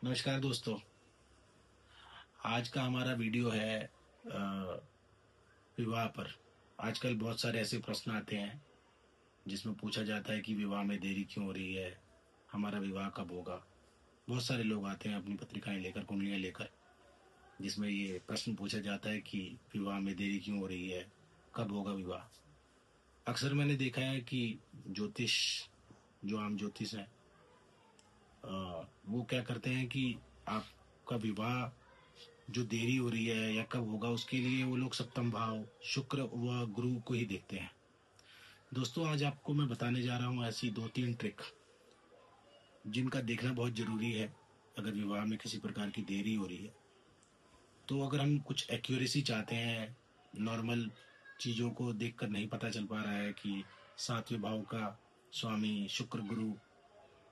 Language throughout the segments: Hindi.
नमस्कार दोस्तों। आज का हमारा वीडियो है विवाह पर। आजकल बहुत सारे ऐसे प्रश्न आते हैं जिसमें पूछा जाता है कि विवाह में देरी क्यों हो रही है, हमारा विवाह कब होगा। बहुत सारे लोग आते हैं अपनी पत्रिकाएं लेकर, कुंडलियां लेकर, जिसमें ये प्रश्न पूछा जाता है कि विवाह में देरी क्यों हो रही है, कब होगा विवाह। अक्सर मैंने देखा है कि ज्योतिष, जो आम ज्योतिष हैं, वो क्या करते हैं कि आपका विवाह जो देरी हो रही है या कब होगा, उसके लिए वो लोग सप्तम भाव, शुक्र व गुरु को ही देखते हैं। दोस्तों, आज आपको मैं बताने जा रहा हूँ ऐसी दो तीन ट्रिक जिनका देखना बहुत जरूरी है। अगर विवाह में किसी प्रकार की देरी हो रही है, तो अगर हम कुछ एक्यूरेसी चाहते हैं, नॉर्मल चीज़ों को देखकर नहीं पता चल पा रहा है कि सातवें भाव का स्वामी शुक्र गुरु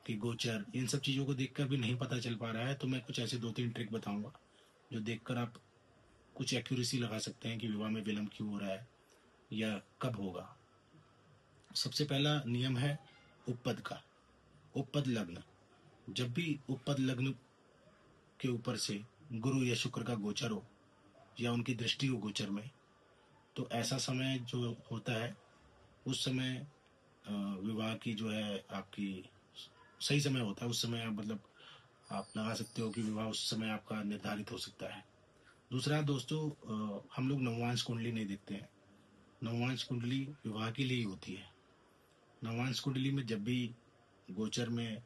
की गोचर, इन सब चीज़ों को देखकर भी नहीं पता चल पा रहा है, तो मैं कुछ ऐसे दो तीन ट्रिक बताऊंगा जो देखकर आप कुछ एक्यूरेसी लगा सकते हैं कि विवाह में विलंब क्यों हो रहा है या कब होगा। सबसे पहला नियम है उपपद का। उपपद लग्न, जब भी उपपद लग्न के ऊपर से गुरु या शुक्र का गोचर हो या उनकी दृष्टि हो गोचर में, तो ऐसा समय जो होता है, उस समय विवाह की जो है आपकी सही समय होता है। उस समय आप मतलब आप लगा सकते हो कि विवाह उस समय आपका निर्धारित हो सकता है। दूसरा दोस्तों, हम लोग नववांश कुंडली नहीं देखते हैं। नववांश कुंडली विवाह के लिए ही होती है। नववांश कुंडली में जब भी गोचर में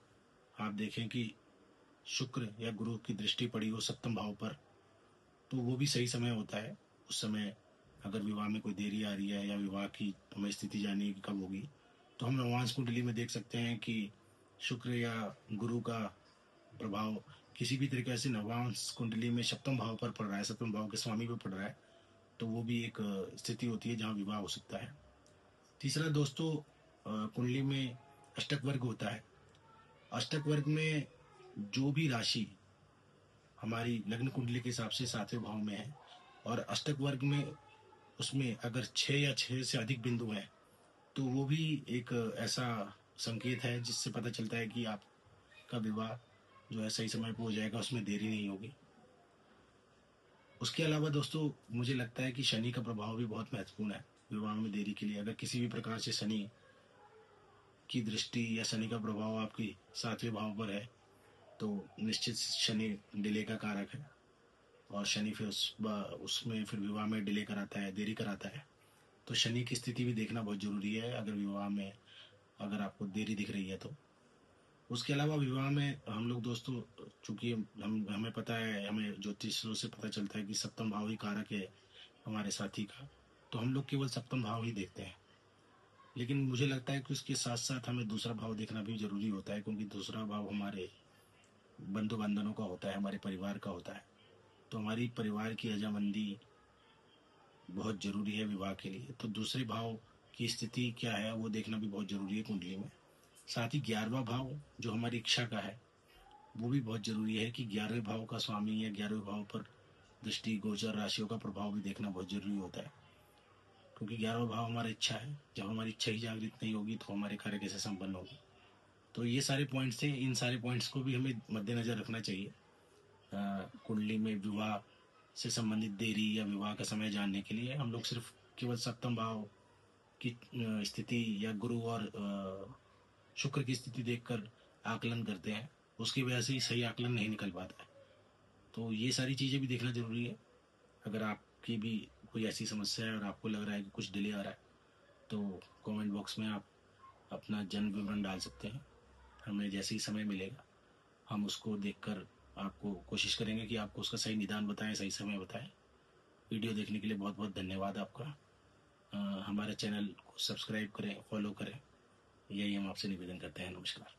आप देखें कि शुक्र या गुरु की दृष्टि पड़ी हो सप्तम भाव पर, तो वो भी सही समय होता है। उस समय अगर विवाह में कोई देरी आ रही है या विवाह की हमें स्थिति जाननी है कि कब होगी, तो हम नववांश कुंडली में देख सकते हैं कि शुक्र या गुरु का प्रभाव किसी भी तरीके से नववांश कुंडली में सप्तम भाव पर पड़ रहा है, सप्तम भाव के स्वामी पर पड़ रहा है, तो वो भी एक स्थिति होती है जहाँ विवाह हो सकता है। तीसरा दोस्तों, कुंडली में अष्टक वर्ग होता है। अष्टक वर्ग में जो भी राशि हमारी लग्न कुंडली के हिसाब से सातवें भाव में है, और अष्टक वर्ग में उसमें अगर 6 या 6 से अधिक बिंदु हैं, तो वो भी एक ऐसा संकेत है जिससे पता चलता है कि आपका विवाह जो है सही समय पर हो जाएगा, उसमें देरी नहीं होगी। उसके अलावा दोस्तों, मुझे लगता है कि शनि का प्रभाव भी बहुत महत्वपूर्ण है विवाह में देरी के लिए। अगर किसी भी प्रकार से शनि की दृष्टि या शनि का प्रभाव आपकी सातवें भाव पर है, तो निश्चित शनि डिले का कारक है, और शनि फिर उसमें फिर विवाह में डिले कराता है, देरी कराता है। तो शनि की स्थिति भी देखना बहुत जरूरी है अगर विवाह में अगर आपको देरी दिख रही है तो। उसके अलावा विवाह में हम लोग दोस्तों, चूंकि हम हमें पता है, हमें ज्योतिषों से पता चलता है कि सप्तम भाव ही कारक है हमारे साथी का, तो हम लोग केवल सप्तम भाव ही देखते हैं। लेकिन मुझे लगता है कि उसके साथ साथ हमें दूसरा भाव देखना भी जरूरी होता है, क्योंकि दूसरा भाव हमारे बंधु बांधवों का होता है, हमारे परिवार का होता है। तो हमारी परिवार की रजामंदी बहुत जरूरी है विवाह के लिए। तो दूसरे भाव की स्थिति क्या है वो देखना भी बहुत जरूरी है कुंडली में। साथ ही 11वां भाव जो हमारी इच्छा का है, वो भी बहुत जरूरी है कि 11वें भाव का स्वामी या 11वें भाव पर दृष्टि गोचर राशियों का प्रभाव भी देखना बहुत जरूरी होता है, क्योंकि 11वां भाव हमारा इच्छा है। जब हमारी इच्छा ही जागृत नहीं होगी तो हमारे कार्य कैसे संपन्न होगी। तो ये सारे पॉइंट्स हैं, इन सारे पॉइंट्स को भी हमें मद्देनजर रखना चाहिए कुंडली में विवाह से संबंधित देरी या विवाह का समय जानने के लिए। हम लोग सिर्फ केवल सप्तम भाव की स्थिति या गुरु और शुक्र की स्थिति देखकर आकलन करते हैं, उसकी वजह से ही सही आकलन नहीं निकल पाता है। तो ये सारी चीज़ें भी देखना जरूरी है। अगर आपकी भी कोई ऐसी समस्या है और आपको लग रहा है कि कुछ डिले आ रहा है, तो कमेंट बॉक्स में आप अपना जन्म विवरण डाल सकते हैं। हमें जैसे ही समय मिलेगा हम उसको देखकर आपको कोशिश करेंगे कि आपको उसका सही निदान बताएं, सही समय बताएं। वीडियो देखने के लिए बहुत बहुत धन्यवाद आपका। हमारे चैनल को सब्सक्राइब करें, फॉलो करें, यही हम आपसे निवेदन करते हैं। नमस्कार।